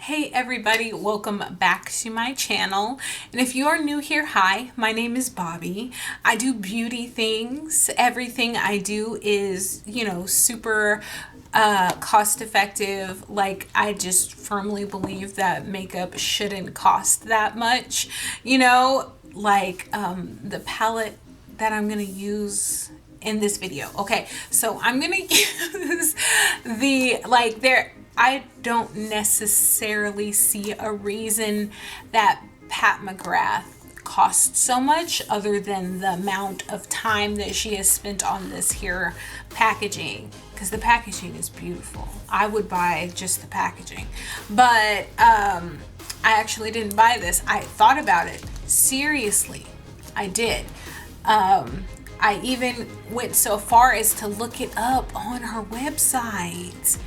Hey everybody, welcome back to my channel. And if you are new here, hi, my name is Bobbi. I do beauty things. Everything I do is, super cost effective. Like, I just firmly believe that makeup shouldn't cost that much. The palette that I'm gonna use in this video. Okay, so I'm gonna use I don't necessarily see a reason that Pat McGrath costs so much other than the amount of time that she has spent on this here packaging, because the packaging is beautiful. I would buy just the packaging, but I actually didn't buy this. I thought about it seriously. I did. I even went so far as to look it up on her website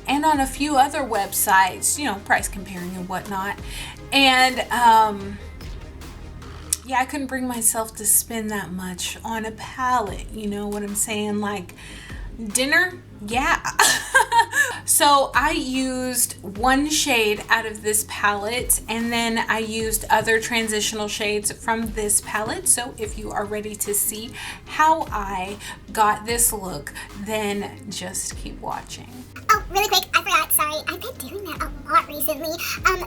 and on a few other websites, price comparing and whatnot. And yeah, I couldn't bring myself to spend that much on a palette. You know what I'm saying? Like, dinner? Yeah. So I used one shade out of this palette, and then I used other transitional shades from this palette. So if you are ready to see how I got this look, then just keep watching. Oh, really quick, I forgot, sorry. I've been doing that a lot recently.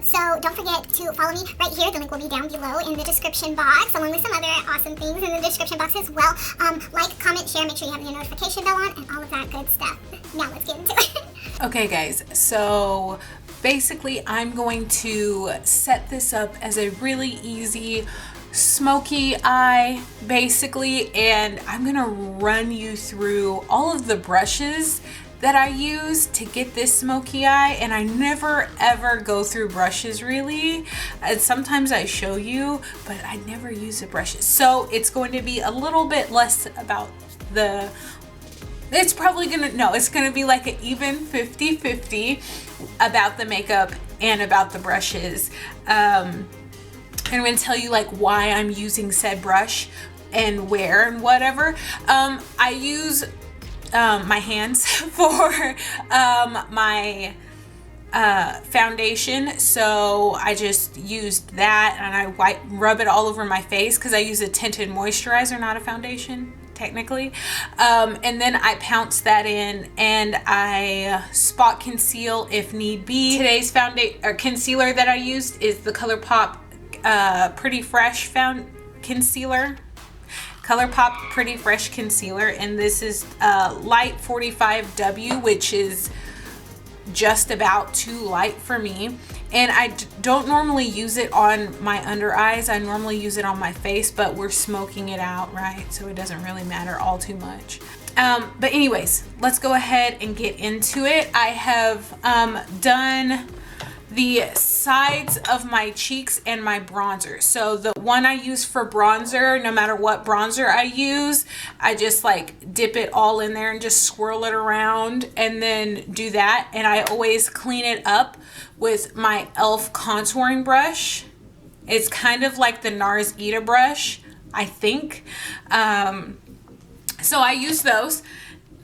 So don't forget to follow me right here. The link will be down below in the description box, along with some other awesome things in the description box as well. Like, comment, share, make sure you have your notification bell on, and all of that good stuff. Now let's get into it. Okay guys, so basically I'm going to set this up as a really easy smoky eye, basically, and I'm gonna run you through all of the brushes that I use to get this smoky eye. And I never ever go through brushes really, and sometimes I show you, but I never use the brushes, so it's going to be a little bit less about it's gonna be like an even 50-50 about the makeup and about the brushes. I'm gonna tell you like why I'm using said brush and where and whatever. I use my hands for my foundation, so I just used that, and I rub it all over my face because I use a tinted moisturizer, not a foundation technically. And then I pounce that in, and I spot conceal if need be. Today's concealer that I used is the Colorpop Pretty Fresh concealer. Colorpop Pretty Fresh concealer, and this is light 45W, which is just about too light for me. And I don't normally use it on my under eyes. I normally use it on my face, but we're smoking it out, right? So it doesn't really matter all too much. But anyways, let's go ahead and get into it. I have done the sides of my cheeks and my bronzer. So the one I use for bronzer, no matter what bronzer I use, I just like dip it all in there and just swirl it around and then do that. And I always clean it up with my e.l.f. contouring brush. It's kind of like the NARS Ita brush, I think. So I use those.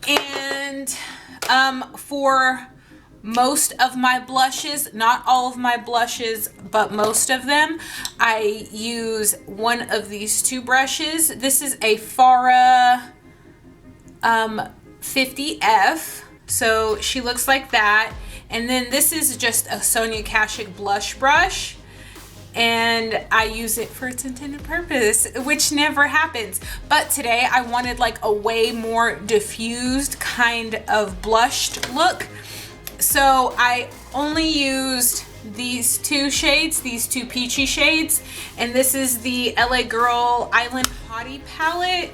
And for most of my blushes, not all of my blushes, but most of them, I use one of these two brushes. This is a Farah 50F, so she looks like that. And then this is just a Sonia Kashuk blush brush, and I use it for its intended purpose, which never happens. But today I wanted like a way more diffused kind of blushed look. So I only used these two shades, these two peachy shades, and this is the LA Girl Island Hottie palette.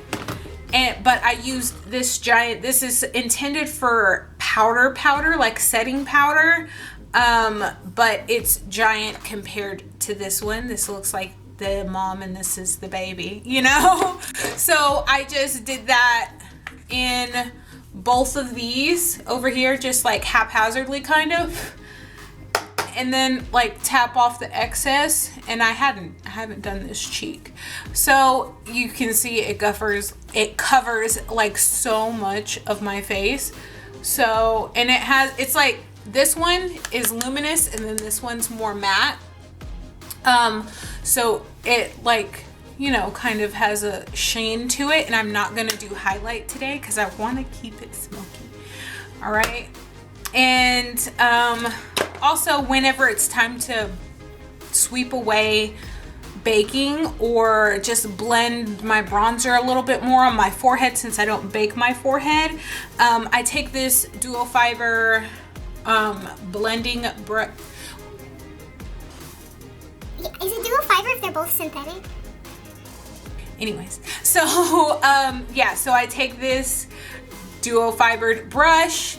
But I used this giant, this is intended for powder, like setting powder, but it's giant compared to this one. This looks like the mom and this is the baby, So I just did that in both of these over here, just like haphazardly kind of, and then like tap off the excess. And I haven't done this cheek, so you can see it covers like so much of my face. So, and it's like this one is luminous and then this one's more matte. So it like, you know, kind of has a sheen to it, and I'm not gonna do highlight today because I want to keep it smoky. All right. And also whenever it's time to sweep away baking or just blend my bronzer a little bit more on my forehead, since I don't bake my forehead, I take this dual fiber blending brush. Is it dual fiber if they're both synthetic? Anyways, so yeah, so I take this duo fibered brush.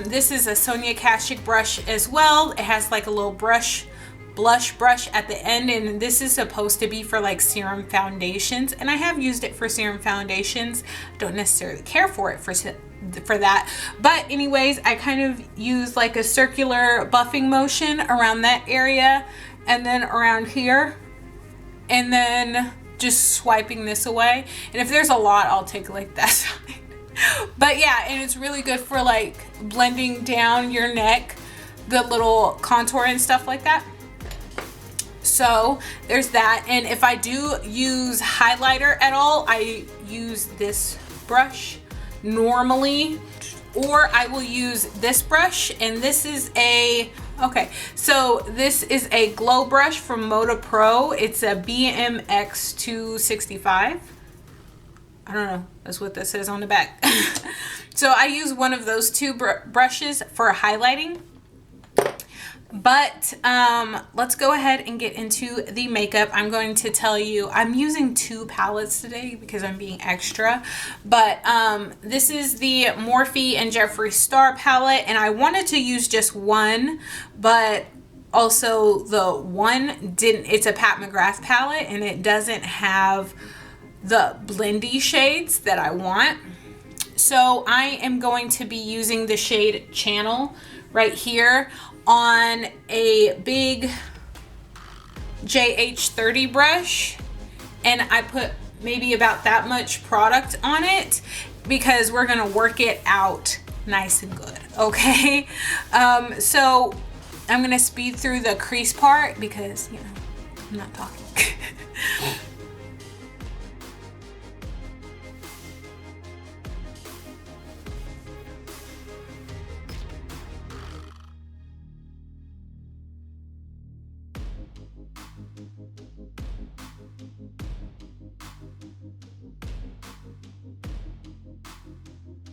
This is a Sonia Kashuk brush as well. It has like a little blush brush at the end, and this is supposed to be for like serum foundations, and I have used it for serum foundations. Don't necessarily care for it for that, but anyways, I kind of use like a circular buffing motion around that area and then around here, and then just swiping this away. And if there's a lot, I'll take like that side. But yeah, and it's really good for like blending down your neck, the little contour and stuff like that. So there's that. And if I do use highlighter at all, I use this brush normally, or I will use this brush, and this is a, okay, so this is a glow brush from Moda Pro. It's a BMX 265. I don't know, that's what that says on the back. So I use one of those two brushes for highlighting. But let's go ahead and get into the makeup. I'm going to tell you, I'm using 2 palettes today because I'm being extra. But this is the Morphe and Jeffree Star palette, and I wanted to use just one, but also the one didn't, it's a Pat McGrath palette, and it doesn't have the blendy shades that I want. So I am going to be using the shade Channel right here on a big JH30 brush, and I put maybe about that much product on it because we're gonna work it out nice and good, okay? So I'm gonna speed through the crease part because, you know, I'm not talking.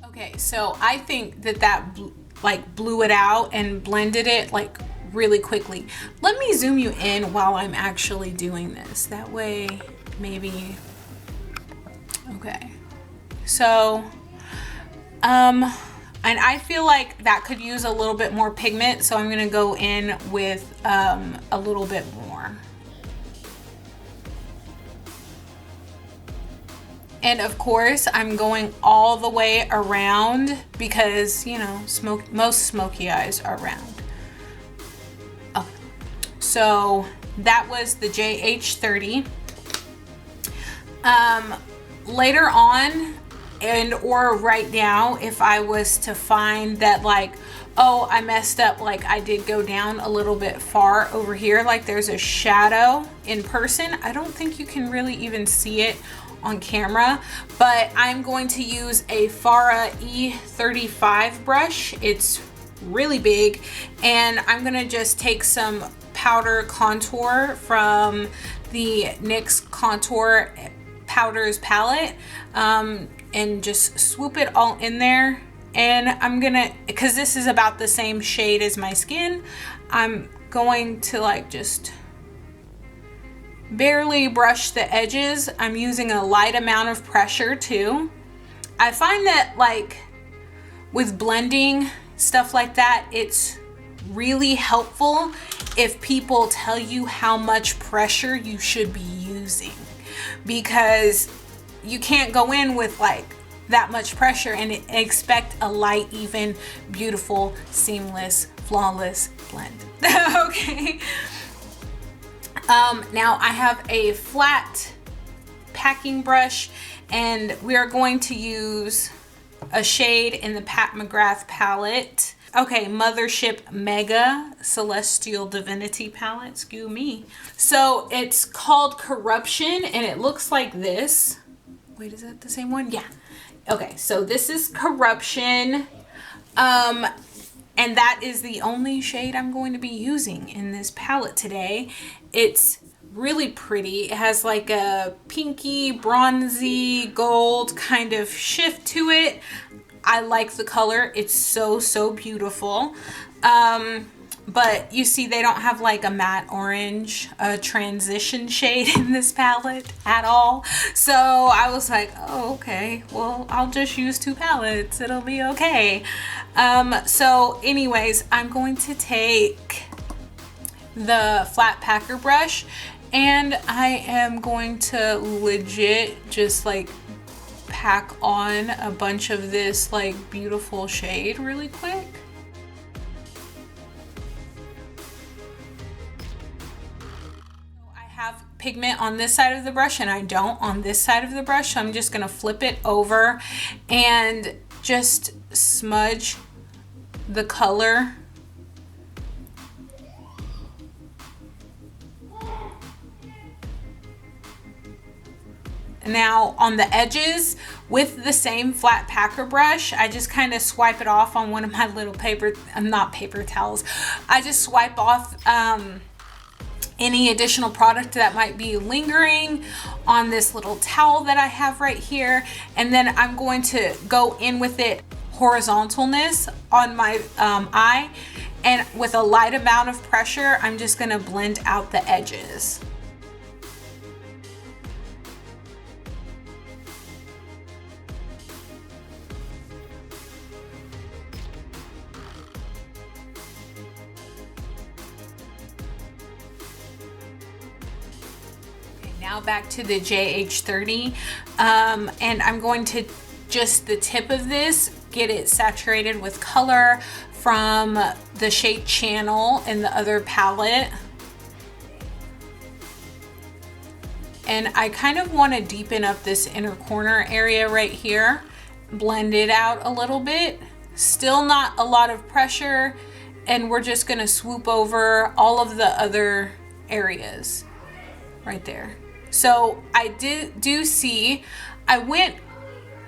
Okay, so I think that like blew it out and blended it like really quickly. Let me zoom you in while I'm actually doing this. That way, maybe, okay. So, and I feel like that could use a little bit more pigment, so I'm gonna go in with a little bit more. And of course, I'm going all the way around because, you know, most smoky eyes are round. Oh, so that was the JH30. Later on, and or right now, if I was to find that like, oh, I messed up, like I did go down a little bit far over here, like there's a shadow in person. I don't think you can really even see it on camera, but I'm going to use a Farah E35 brush. It's really big, and I'm gonna just take some powder contour from the NYX Contour Powders palette and just swoop it all in there. And I'm gonna, because this is about the same shade as my skin, I'm going to like just barely brush the edges. I'm using a light amount of pressure too. I find that like with blending stuff like that, it's really helpful if people tell you how much pressure you should be using, because you can't go in with like that much pressure and expect a light, even, beautiful, seamless, flawless blend. Okay. Now I have a flat packing brush, and we are going to use a shade in the Pat McGrath palette. Okay, Mothership Mega Celestial Divinity palette, excuse me. So it's called Corruption and it looks like this. Wait, is that the same one? Yeah. Okay, so this is Corruption. And that is the only shade I'm going to be using in this palette today. It's really pretty. It has like a pinky, bronzy, gold kind of shift to it. I like the color. It's so, so beautiful. But you see they don't have like a matte orange transition shade in this palette at all. So I was like, oh, okay, well, I'll just use 2 palettes. It'll be okay. So anyways, I'm going to take the flat packer brush and I am going to legit just like pack on a bunch of this like beautiful shade really quick. Pigment on this side of the brush and I don't on this side of the brush, so I'm just gonna flip it over and just smudge the color. Now on the edges with the same flat packer brush, I just kind of swipe it off on one of my little not paper towels. I just swipe off any additional product that might be lingering on this little towel that I have right here. And then I'm going to go in with it horizontalness on my eye. And with a light amount of pressure, I'm just gonna blend out the edges. Now back to the JH30 and I'm going to just the tip of this get it saturated with color from the shade Channel in the other palette, and I kind of want to deepen up this inner corner area right here, blend it out a little bit, still not a lot of pressure, and we're just going to swoop over all of the other areas right there. So I do see I went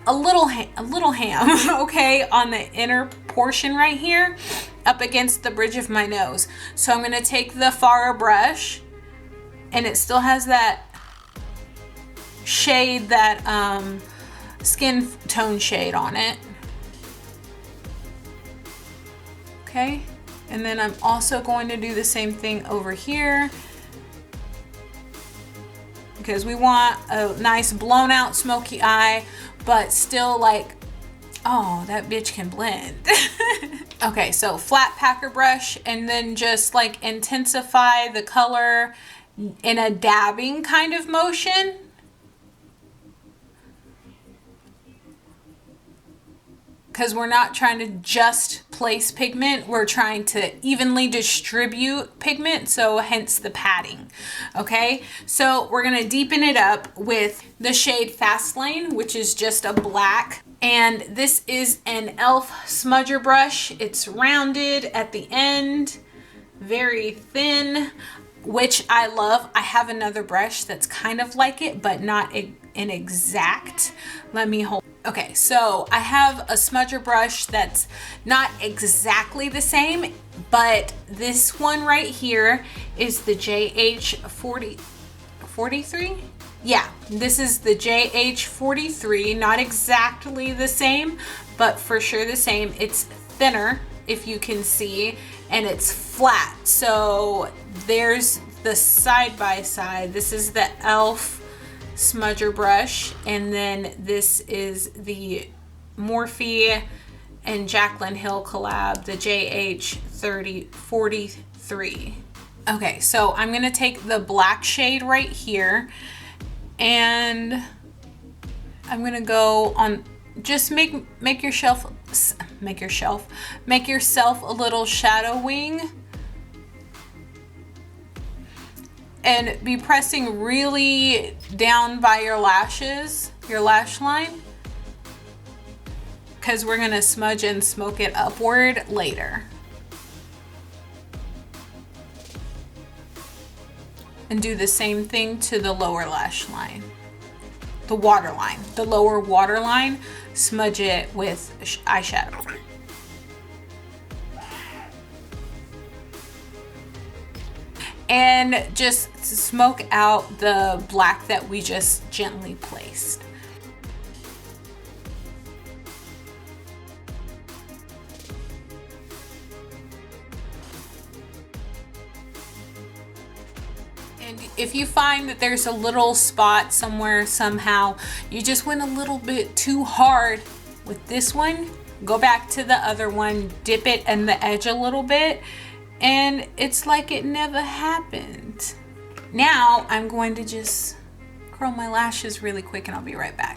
a little ham okay, on the inner portion right here up against the bridge of my nose. So I'm going to take the Farah brush, and it still has that shade, that skin tone shade on it. Okay, and then I'm also going to do the same thing over here, because we want a nice blown out smoky eye, but still like, oh, that bitch can blend. Okay, so flat packer brush, and then just like intensify the color in a dabbing kind of motion. Because we're not trying to just place pigment, we're trying to evenly distribute pigment, so hence the padding. Okay, so we're gonna deepen it up with the shade Fast Lane, which is just a black, and this is an e.l.f. smudger brush. It's rounded at the end, very thin, which I love. I have another brush that's kind of like it, but not an exact. Let me hold. Okay, so I have a smudger brush that's not exactly the same, but this one right here is the JH43. Yeah, this is the JH43, not exactly the same, but for sure the same. It's thinner, if you can see, and it's flat. So there's the side by side. This is the e.l.f. smudger brush, and then this is the Morphe and Jaclyn Hill collab, the JH43. Okay, so I'm gonna take the black shade right here, and I'm gonna go on, just make yourself a little shadow wing, and be pressing really down by your lashes, your lash line, because we're gonna smudge and smoke it upward later. And do the same thing to the lower lash line. The waterline, the lower waterline, smudge it with eyeshadow. And just smoke out the black that we just gently placed. And if you find that there's a little spot somewhere somehow, you just went a little bit too hard with this one, go back to the other one, dip it in the edge a little bit, and it's like it never happened. Now I'm going to just curl my lashes really quick and I'll be right back.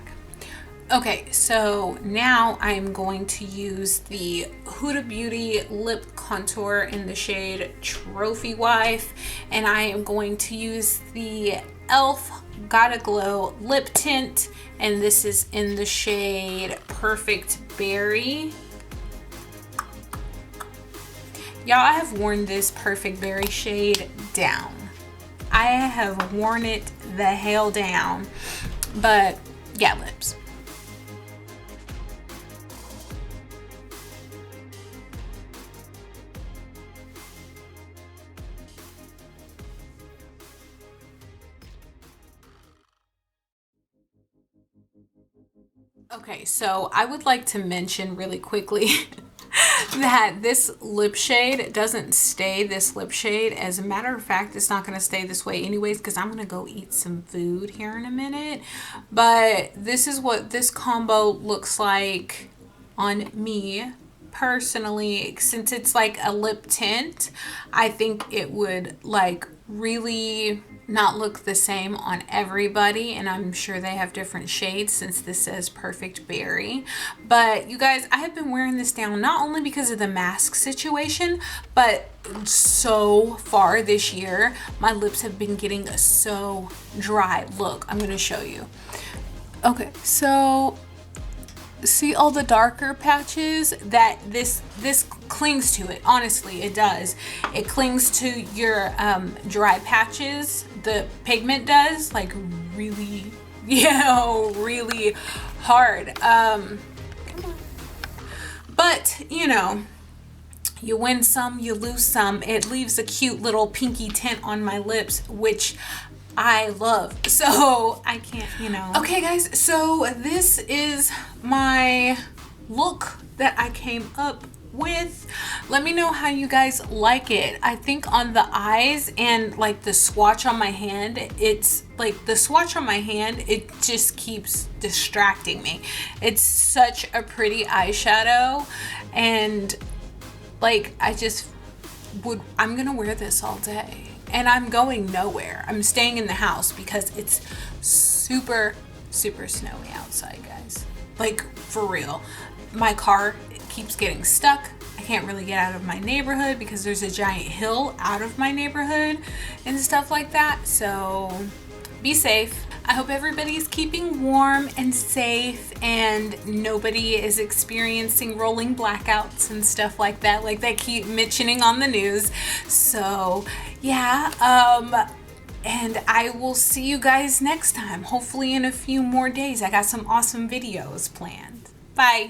Okay, so now I'm going to use the Huda Beauty lip contour in the shade Trophy Wife, and I am going to use the e.l.f. Gotta Glow lip tint, and this is in the shade Perfect Berry. Y'all, I have worn this Perfect Berry shade down. I have worn it the hell down, but yeah, lips. Okay, so I would like to mention really quickly that this lip shade doesn't stay this lip shade. As a matter of fact, it's not going to stay this way anyways because I'm going to go eat some food here in a minute. But this is what this combo looks like on me personally. Since it's like a lip tint, I think it would like really not look the same on everybody, and I'm sure they have different shades since this says Perfect Berry. But you guys, I have been wearing this down not only because of the mask situation, but so far this year my lips have been getting so dry. Look, I'm gonna show you. Okay, so see all the darker patches that this clings to it. Honestly, it does. It clings to your dry patches. The pigment does, like really, really hard. But you know, you win some, you lose some. It leaves a cute little pinky tint on my lips, which I love, so I can't, you know. Okay guys, so this is my look that I came up with. Let me know how you guys like it. I think on the eyes and like the swatch on my hand, it's like the swatch on my hand, it just keeps distracting me. It's such a pretty eyeshadow, and like I'm gonna wear this all day. And I'm going nowhere. I'm staying in the house because it's super, super snowy outside, guys. Like, for real. My car keeps getting stuck. I can't really get out of my neighborhood because there's a giant hill out of my neighborhood and stuff like that. So, be safe. I hope everybody's keeping warm and safe and nobody is experiencing rolling blackouts and stuff like that, like they keep mentioning on the news. So yeah, and I will see you guys next time, hopefully in a few more days. I got some awesome videos planned. Bye.